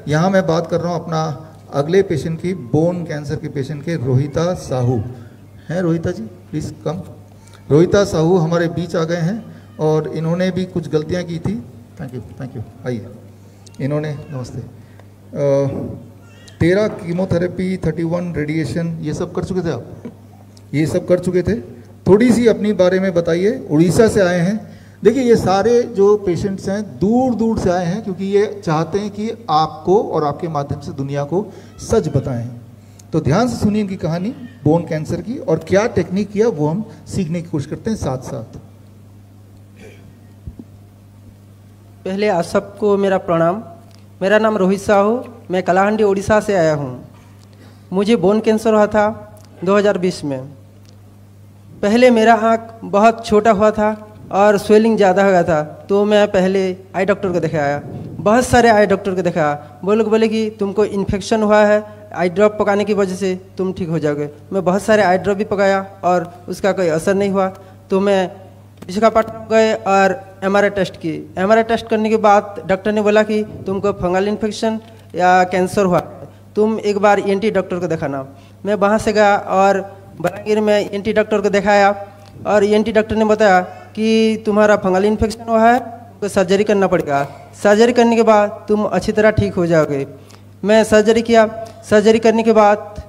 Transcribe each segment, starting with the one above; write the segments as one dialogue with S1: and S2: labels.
S1: यहाँ मैं बात कर रहा हूँ अपना अगले पेशेंट की, बोन कैंसर के पेशेंट के, रोहिता साहू हैं। रोहिता जी प्लीज़ कम। रोहिता साहू हमारे बीच आ गए हैं और इन्होंने भी कुछ गलतियाँ की थी। थैंक यू आइए। इन्होंने नमस्ते 13 कीमोथेरेपी, 31 रेडिएशन, ये सब कर चुके थे आप? ये सब कर चुके थे। थोड़ी सी अपनी बारे में बताइए। उड़ीसा से आए हैं। देखिए ये सारे जो पेशेंट्स हैं दूर दूर से आए हैं क्योंकि ये चाहते हैं कि आपको और आपके माध्यम से दुनिया को सच बताएं। तो ध्यान से सुनिए इनकी कहानी बोन कैंसर की, और क्या टेक्निक किया वो हम सीखने की कोशिश करते हैं साथ साथ।
S2: पहले आप सबको मेरा प्रणाम। मेरा नाम रोहित साहू, मैं कलाहंडी उड़ीसा से आया हूँ। मुझे बोन कैंसर हुआ था 2020 में। पहले मेरा आँख बहुत छोटा हुआ था और स्वेलिंग ज़्यादा हो गया था, तो मैं पहले आई डॉक्टर को दिखाया। बहुत सारे आई डॉक्टर को दिखाया। वो लोग बोले कि तुमको इन्फेक्शन हुआ है, आई ड्रॉप पकाने की वजह से तुम ठीक हो जाओगे। मैं बहुत सारे आई ड्रॉप भी पकाया और उसका कोई असर नहीं हुआ। तो मैं विशाखापट्टनम गए और MRI टेस्ट किए। MRI टेस्ट करने के बाद डॉक्टर ने बोला कि तुमको फंगल इन्फेक्शन या कैंसर हुआ, तुम एक बार ENT डॉक्टर को दिखाना। मैं वहाँ से गया और बलांगीर में ENT डॉक्टर को दिखाया और ENT डॉक्टर ने बताया कि तुम्हारा फंगल इन्फेक्शन हुआ है, तो सर्जरी करना पड़ेगा। सर्जरी करने के बाद तुम अच्छी तरह ठीक हो जाओगे। मैं सर्जरी किया। सर्जरी करने के बाद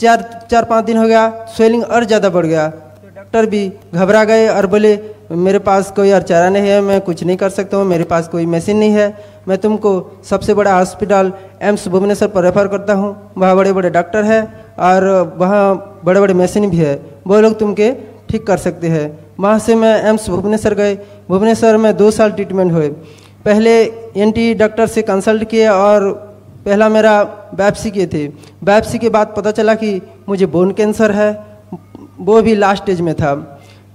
S2: 4-5 दिन हो गया, स्वेलिंग और ज़्यादा बढ़ गया। तो डॉक्टर भी घबरा गए और बोले मेरे पास कोई और चारा नहीं है, मैं कुछ नहीं कर सकता हूँ, मेरे पास कोई मशीन नहीं है। मैं तुमको सबसे बड़ा हॉस्पिटल एम्स भुवनेश्वर पर रेफर करता हूँ। वहाँ बड़े बड़े डॉक्टर हैं और वहाँ बड़े बड़े मशीन भी है, वो लोग तुमके ठीक कर सकते हैं। वहाँ से मैं एम्स भुवनेश्वर गए। भुवनेश्वर में 2 साल ट्रीटमेंट हुए। पहले ENT डॉक्टर से कंसल्ट किए और पहला मेरा बायोप्सी किए थे। बायोप्सी के बाद पता चला कि मुझे बोन कैंसर है, वो भी लास्ट स्टेज में था।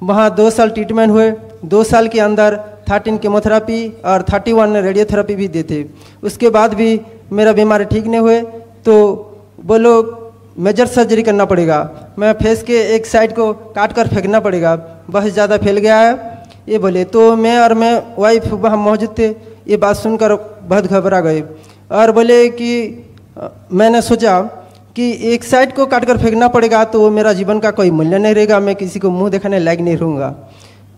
S2: वहाँ 2 साल ट्रीटमेंट हुए। 2 साल के अंदर 13 कीमोथेरेपी और 31 रेडियोथेरेपी भी देते। उसके बाद भी मेरा बीमारी ठीक नहीं हुए, तो वो लोग मेजर सर्जरी करना पड़ेगा। मैं फेस के एक साइड को काट कर फेंकना पड़ेगा, बहुत ज़्यादा फैल गया है ये बोले। तो मैं और मैं वाइफ वहाँ मौजूद थे। ये बात सुनकर बहुत घबरा गए और बोले कि मैंने सोचा कि एक साइड को काट कर फेंकना पड़ेगा तो मेरा जीवन का कोई मूल्य नहीं रहेगा, मैं किसी को मुंह दिखाने लायक नहीं रहूँगा।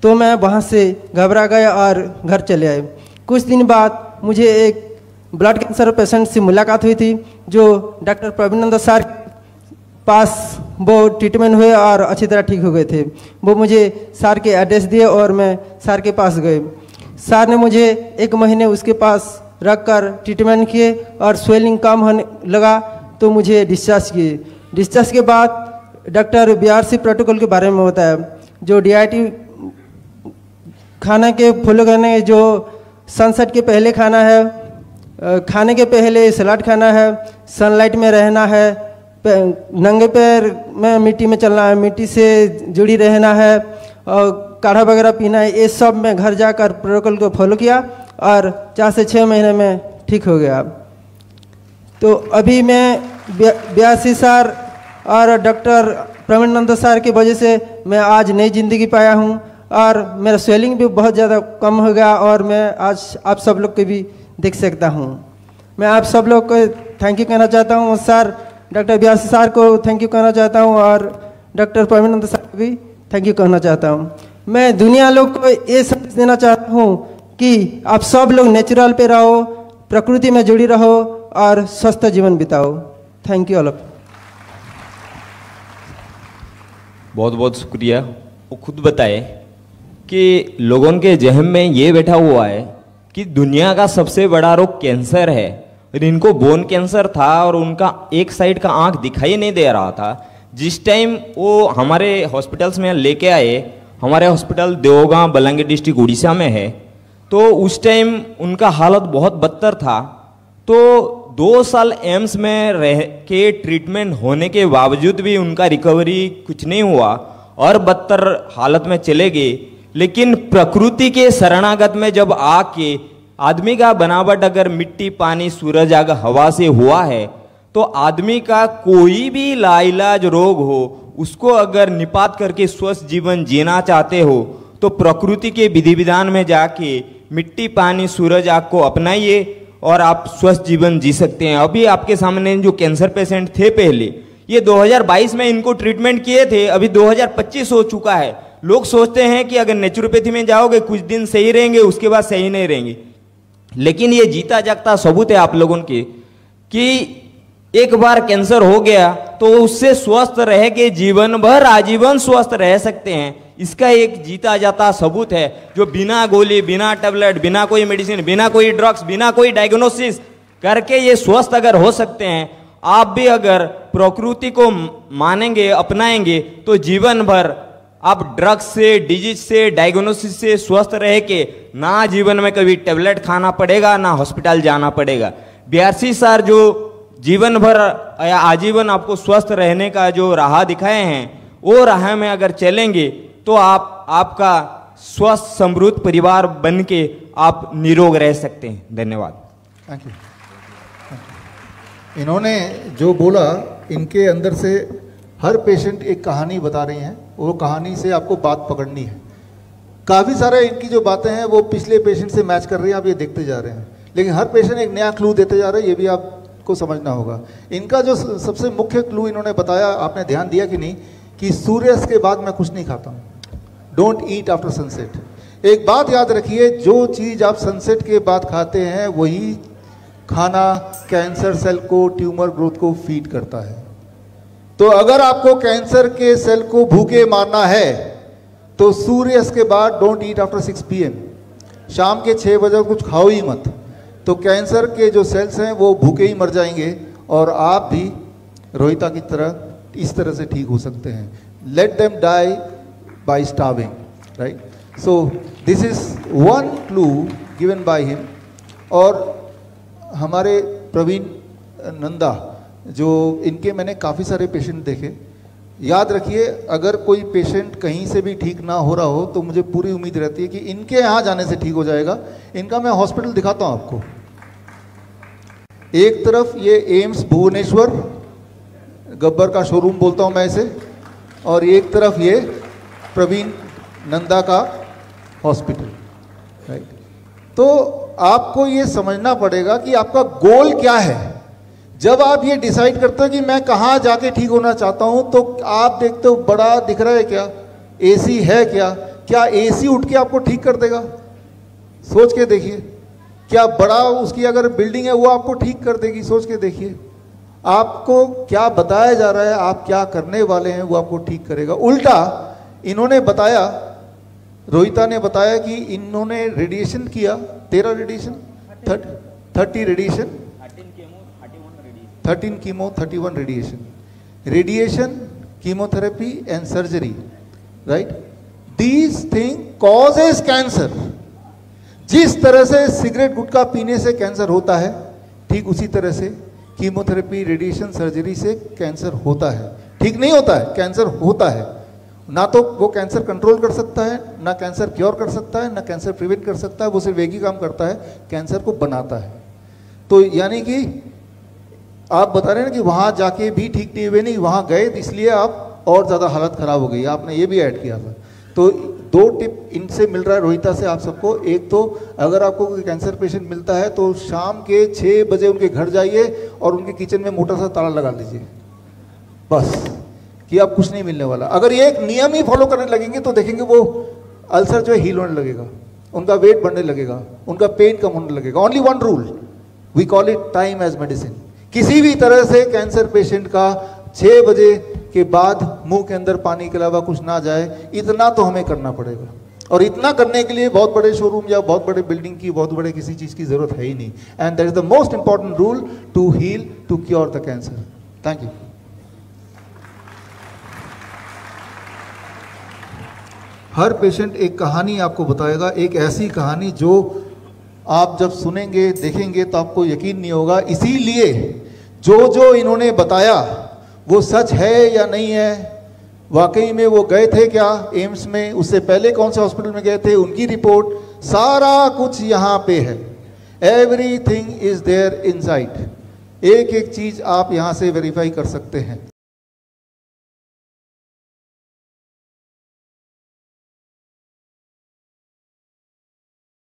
S2: तो मैं वहाँ से घबरा गया और घर चले आए। कुछ दिन बाद मुझे एक ब्लड कैंसर पेशेंट से मुलाकात हुई थी जो डॉक्टर प्रवीणानंद सर पास वो ट्रीटमेंट हुए और अच्छी तरह ठीक हो गए थे। वो मुझे सर के एड्रेस दिए और मैं सर के पास गए। सर ने मुझे 1 महीने उसके पास रख कर ट्रीटमेंट किए और स्वेलिंग कम होने लगा तो मुझे डिस्चार्ज किए। डिस्चार्ज के बाद डॉक्टर BRC प्रोटोकॉल के बारे में बताया, जो DIT खाना के फॉलो करने, जो सनसेट के पहले खाना है, खाने के पहले सलाद खाना है, सनलाइट में रहना है, नंगे पैर में मिट्टी में चलना है, मिट्टी से जुड़ी रहना है और काढ़ा वगैरह पीना है। ये सब मैं घर जाकर प्रोटोकॉल को फॉलो किया और 4 से 6 महीने में ठीक हो गया। तो अभी मैं BRC सर और डॉक्टर प्रवीणानंद सर की वजह से मैं आज नई ज़िंदगी पाया हूँ और मेरा स्वेलिंग भी बहुत ज़्यादा कम हो गया और मैं आज आप सब लोग को भी देख सकता हूँ। मैं आप सब लोग को थैंक यू कहना चाहता हूँ। सर डॉक्टर BRC सर को थैंक यू कहना चाहता हूँ और डॉक्टर प्रवीणानंद सर को भी थैंक यू कहना चाहता हूँ। मैं दुनिया लोग को ये संदेश देना चाहता हूँ कि आप सब लोग नेचुरल पे रहो, प्रकृति में जुड़ी रहो और स्वस्थ जीवन बिताओ। Thank you all of.
S3: बहुत बहुत शुक्रिया। वो खुद बताए कि लोगों के जहन में ये बैठा हुआ है कि दुनिया का सबसे बड़ा रोग कैंसर है और इनको बोन कैंसर था और उनका एक साइड का आंख दिखाई नहीं दे रहा था। जिस टाइम वो हमारे हॉस्पिटल्स में लेके आए, हमारे हॉस्पिटल देवगांव बलांगीर डिस्ट्रिक्ट उड़ीसा में है, तो उस टाइम उनका हालत बहुत बदतर था। तो 2 साल एम्स में रह के ट्रीटमेंट होने के बावजूद भी उनका रिकवरी कुछ नहीं हुआ और बदतर हालत में चले गए। लेकिन प्रकृति के शरणागत में जब आके आदमी का बनावट अगर मिट्टी, पानी, सूरज, आग, हवा से हुआ है तो आदमी का कोई भी लाइलाज रोग हो उसको अगर निपात करके स्वस्थ जीवन जीना चाहते हो तो प्रकृति के विधि विधान में जाके मिट्टी, पानी, सूरज, आग को अपनाइए और आप स्वस्थ जीवन जी सकते हैं। अभी आपके सामने जो कैंसर पेशेंट थे पहले, ये 2022 में इनको ट्रीटमेंट किए थे, अभी 2025 हो चुका है। लोग सोचते हैं कि अगर नेचुरोपैथी में जाओगे कुछ दिन सही रहेंगे, उसके बाद सही नहीं रहेंगे, लेकिन ये जीता जागता सबूत है आप लोगों के कि एक बार कैंसर हो गया तो उससे स्वस्थ रह के जीवन भर आजीवन स्वस्थ रह सकते हैं। इसका एक जीता जाता सबूत है, जो बिना गोली, बिना टेबलेट, बिना कोई मेडिसिन, बिना कोई ड्रग्स, बिना कोई डायग्नोसिस करके ये स्वस्थ अगर हो सकते हैं, आप भी अगर प्रकृति को मानेंगे, अपनाएंगे, तो जीवन भर आप ड्रग्स से, डिजीज से, डायग्नोसिस से स्वस्थ रह के ना जीवन में कभी टेबलेट खाना पड़ेगा, ना हॉस्पिटल जाना पड़ेगा। BRC सर जो जीवन भर या आजीवन आपको स्वस्थ रहने का जो राह दिखाए हैं, वो राह में अगर चलेंगे तो आपका स्वस्थ समृद्ध परिवार बन के आप निरोग रह सकते हैं। धन्यवाद।
S1: Thank you. इन्होंने जो बोला, इनके अंदर से हर पेशेंट एक कहानी बता रही हैं, वो कहानी से आपको बात पकड़नी है। काफ़ी सारे इनकी जो बातें हैं वो पिछले पेशेंट से मैच कर रही हैं, आप ये देखते जा रहे हैं, लेकिन हर पेशेंट एक नया क्लू देते जा रहे हैं, ये भी आपको समझना होगा। इनका जो सबसे मुख्य क्लू इन्होंने बताया, आपने ध्यान दिया कि नहीं, कि सूर्यास्त के बाद मैं कुछ नहीं खाता हूँ। Don't eat after sunset. एक बात याद रखिए, जो चीज़ आप सनसेट के बाद खाते हैं वही खाना कैंसर सेल को, ट्यूमर ग्रोथ को फीड करता है। तो अगर आपको कैंसर के सेल को भूखे मारना है तो सूर्यास्त के बाद डोंट ईट आफ्टर 6 PM, शाम के 6 बजे कुछ खाओ ही मत। तो कैंसर के जो सेल्स हैं वो भूखे ही मर जाएंगे और आप भी रोहिता की तरह इस तरह से ठीक हो सकते हैं। Let them die by starving, right? So this is one clue given by him. और हमारे प्रवीण नंदा, जो इनके मैंने काफ़ी सारे पेशेंट देखे, याद रखिए अगर कोई पेशेंट कहीं से भी ठीक ना हो रहा हो तो मुझे पूरी उम्मीद रहती है कि इनके यहाँ जाने से ठीक हो जाएगा। इनका मैं हॉस्पिटल दिखाता हूँ आपको। एक तरफ ये एम्स भुवनेश्वर, गब्बर का शोरूम बोलता हूँ मैं इसे, और एक तरफ ये प्रवीण नंदा का हॉस्पिटल, राइट? तो आपको ये समझना पड़ेगा कि आपका गोल क्या है। जब आप ये डिसाइड करते हो कि मैं कहाँ जाके ठीक होना चाहता हूँ, तो आप देखते हो बड़ा दिख रहा है क्या, एसी है क्या एसी उठ के आपको ठीक कर देगा? सोच के देखिए। क्या बड़ा उसकी अगर बिल्डिंग है वो आपको ठीक कर देगी? सोच के देखिए। आपको क्या बताया जा रहा है, आप क्या करने वाले हैं, वो आपको ठीक करेगा। उल्टा इन्होंने बताया, रोहिता ने बताया कि इन्होंने रेडिएशन किया, 13 radiation, 30 radiation, 13 chemo, 31 radiation, chemotherapy and surgery, right? These things causes cancer. जिस तरह से सिगरेट गुटखा पीने से कैंसर होता है, ठीक उसी तरह से कीमोथेरेपी, रेडिएशन, सर्जरी से कैंसर होता है। ठीक नहीं होता है, कैंसर होता है। ना तो वो कैंसर कंट्रोल कर सकता है, ना कैंसर क्योर कर सकता है, ना कैंसर प्रिवेंट कर सकता है। वो सिर्फ एक ही काम करता है, कैंसर को बनाता है। तो यानी कि आप बता रहे हैं कि वहाँ जाके भी ठीक नहीं हुए, नहीं वहाँ गए इसलिए आप और ज़्यादा हालत ख़राब हो गई, आपने ये भी ऐड किया था। तो 2 टिप इनसे मिल रहा है रोहिता से आप सबको। एक तो अगर आपको कोई कैंसर पेशेंट मिलता है तो शाम के 6 बजे उनके घर जाइए और उनके किचन में मोटा सा ताला लगा लीजिए, बस, कि आप कुछ नहीं मिलने वाला। अगर ये एक नियम ही फॉलो करने लगेंगे तो देखेंगे वो अल्सर जो है हील होने लगेगा, उनका वेट बढ़ने लगेगा, उनका पेन कम होने लगेगा। Only one rule, we call it time as medicine. किसी भी तरह से कैंसर पेशेंट का 6 बजे के बाद मुंह के अंदर पानी के अलावा कुछ ना जाए, इतना तो हमें करना पड़ेगा। और इतना करने के लिए बहुत बड़े शोरूम या बहुत बड़े बिल्डिंग की, बहुत बड़े किसी चीज़ की जरूरत है ही नहीं। And that is the most important rule to heal, to cure the cancer. Thank you. हर पेशेंट एक कहानी आपको बताएगा, एक ऐसी कहानी जो आप जब सुनेंगे, देखेंगे तो आपको यकीन नहीं होगा। इसीलिए जो जो इन्होंने बताया वो सच है या नहीं है, वाकई में वो गए थे क्या एम्स में, उससे पहले कौन से हॉस्पिटल में गए थे, उनकी रिपोर्ट, सारा कुछ यहाँ पे है। Everything is there inside. एक एक चीज आप यहाँ से वेरीफाई कर सकते हैं।